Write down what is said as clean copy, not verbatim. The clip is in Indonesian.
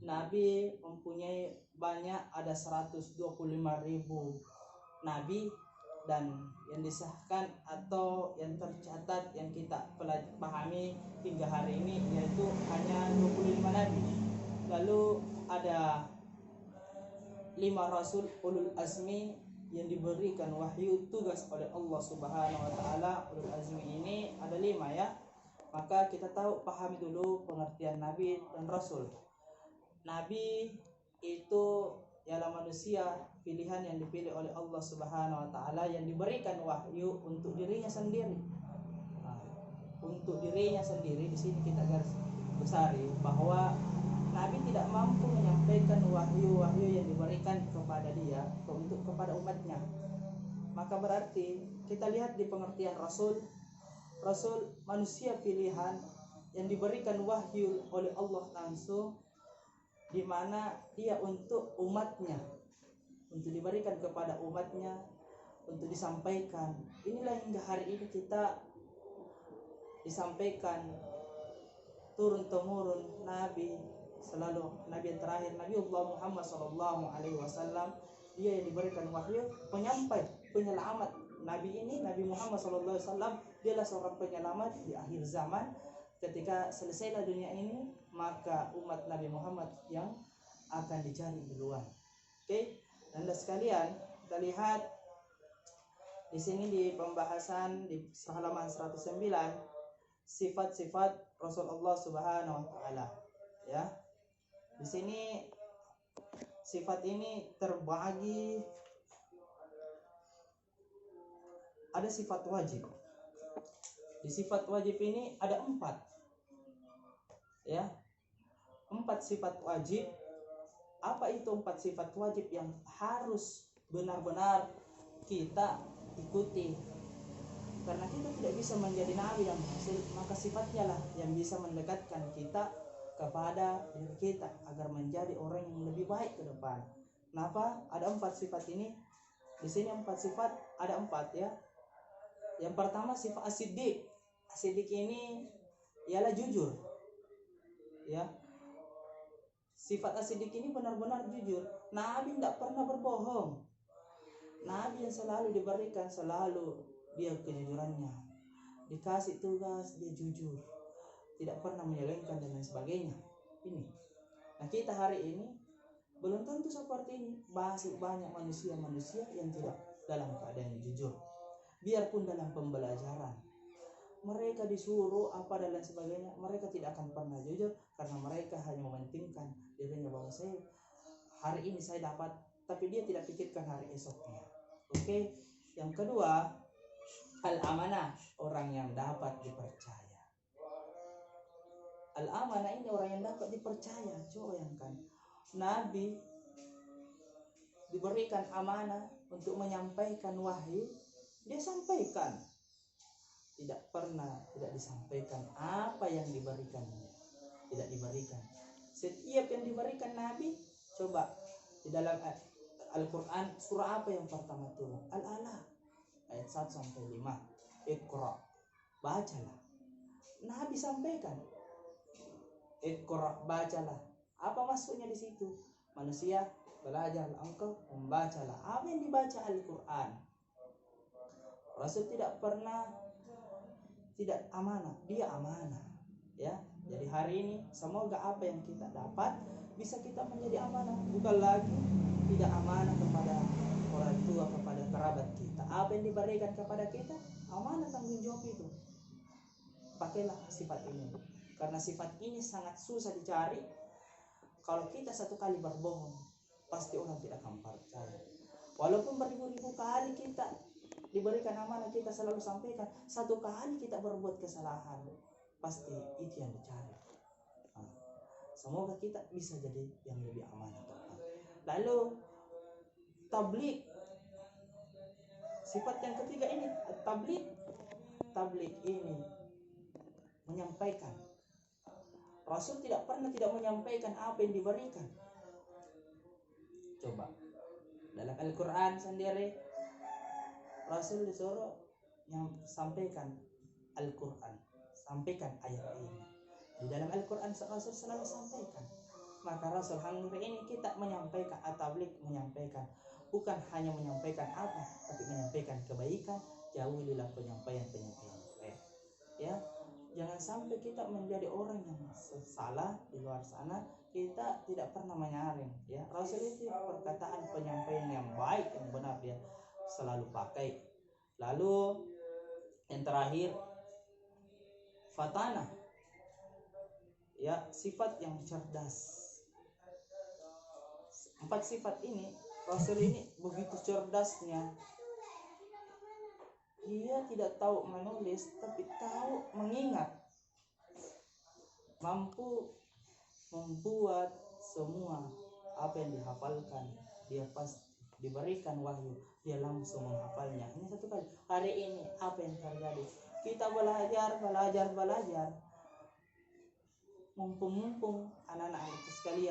Nabi mempunyai banyak, ada 125.000 nabi, dan yang disahkan atau yang tercatat yang kita pahami hingga hari ini yaitu hanya 25 nabi. Lalu ada 5 rasul ulul azmi yang diberikan wahyu tugas oleh Allah Subhanahu wa taala. Ulul azmi ini ada 5 ya. Maka kita tahu, pahami dulu pengertian nabi dan rasul. Nabi itu ialah manusia pilihan yang dipilih oleh Allah Subhanahu wa taala yang diberikan wahyu untuk dirinya sendiri. Nah, untuk dirinya sendiri di sini kita garis besari bahwa Nabi tidak mampu menyampaikan wahyu-wahyu yang diberikan kepada dia untuk kepada umatnya. Maka berarti kita lihat di pengertian rasul. Rasul manusia pilihan yang diberikan wahyu oleh Allah langsung, di mana dia untuk umatnya, untuk diberikan kepada umatnya, untuk disampaikan. Inilah hingga hari ini kita disampaikan turun temurun Nabi, selalu Nabi yang terakhir Nabi Allah Muhammad SAW. Dia yang diberikan wahyu, penyampai, penyelamat. Nabi ini, Nabi Muhammad SAW, dialah seorang penyelamat di akhir zaman. Ketika selesailah dunia ini, maka umat Nabi Muhammad yang akan dicari duluan. Oke, Anda sekalian, kita lihat di sini di pembahasan di halaman 109 sifat-sifat Rasulullah Subhanahu wa taala. Ya. Di sini sifat ini terbagi, ada sifat wajib. Di sifat wajib ini ada 4. Ya. 4 sifat wajib. Apa itu 4 sifat wajib yang harus benar-benar kita ikuti? Karena kita tidak bisa menjadi nabi yang berhasil, maka sifatnya lah yang bisa mendekatkan kita kepada diri kita agar menjadi orang yang lebih baik ke depan. Kenapa? Ada 4 sifat ini. Di sini 4 sifat, ada 4 ya. Yang pertama sifat as-siddiq. As-siddiq ini ialah jujur. Ya. Sifat as-siddiq ini benar-benar jujur. Nabi tidak pernah berbohong. Nabi yang selalu diberikan, selalu dia kejujurannya. Dikasih tugas, dia jujur. Tidak pernah menyelewengkan dan lain sebagainya. Ini. Nah, kita hari ini belum tentu seperti ini. Masih banyak manusia-manusia yang tidak dalam keadaan jujur. Biarpun dalam pembelajaran mereka disuruh apa dan lain sebagainya, mereka tidak akan pernah jujur karena mereka hanya mementingkan dirinya bahwa saya hari ini saya dapat, tapi dia tidak pikirkan hari esoknya. Oke. Yang kedua, al-amanah, orang yang dapat dipercaya. Al-amanah ini orang yang dapat dipercaya. Coba bayangkan, Nabi diberikan amanah untuk menyampaikan wahyu, dia sampaikan. Tidak pernah tidak disampaikan apa yang diberikannya. Tidak diberikan. Setiap yang diberikan Nabi, coba di dalam Al-Quran surah apa yang pertama turun? Al-Alaq ayat 1 sampai 5. Iqra, bacalah. Nabi sampaikan. Iqra, bacalah. Apa maksudnya di situ? Manusia, belajarlah engkau, membacalah. Apa yang dibaca Al-Quran? Rasul tidak pernah tidak amanah, dia amanah. Ya, jadi hari ini semoga apa yang kita dapat bisa kita menjadi amanah, bukan lagi tidak amanah kepada orang tua, kepada kerabat kita. Apa yang diberikan kepada kita, amanah, tanggung jawab itu. Pakailah sifat ini, karena sifat ini sangat susah dicari. Kalau kita satu kali berbohong, pasti orang tidak akan percaya. Walaupun beribu-ribu kali kita diberikan amanah, kita selalu sampaikan, satu kali kita berbuat kesalahan, pasti itu yang dicari. Nah, semoga kita bisa jadi yang lebih amanah. Lalu tabligh, sifat yang ketiga ini tabligh. Tabligh ini menyampaikan. Rasul tidak pernah tidak menyampaikan apa yang diberikan. Coba dalam Al-Quran sendiri Rasul disuruh yang sampaikan Al-Quran, sampaikan ayat ini. Di dalam Al-Quran Rasul selalu sampaikan. Maka Rasul Hanbali ini kita menyampaikan tabligh, menyampaikan bukan hanya menyampaikan apa, tapi menyampaikan kebaikan, jauhilah penyampaian-penyampaian jelek. Ya, jangan sampai kita menjadi orang yang salah di luar sana, kita tidak pernah menyaring. Ya, Rasul itu perkataan penyampaian yang baik, yang benar dia selalu pakai. Lalu yang terakhir, fatana, ya, sifat yang cerdas. 4 sifat ini, Rasul ini begitu cerdasnya. Dia tidak tahu menulis, tapi tahu mengingat, mampu membuat semua apa yang dihafalkan. Dia pasti diberikan wahyu, dia langsung menghafalnya. Ini satu kali. Hari ini apa yang terjadi? Kita belajar. Mumpung anak-anak itu sekalian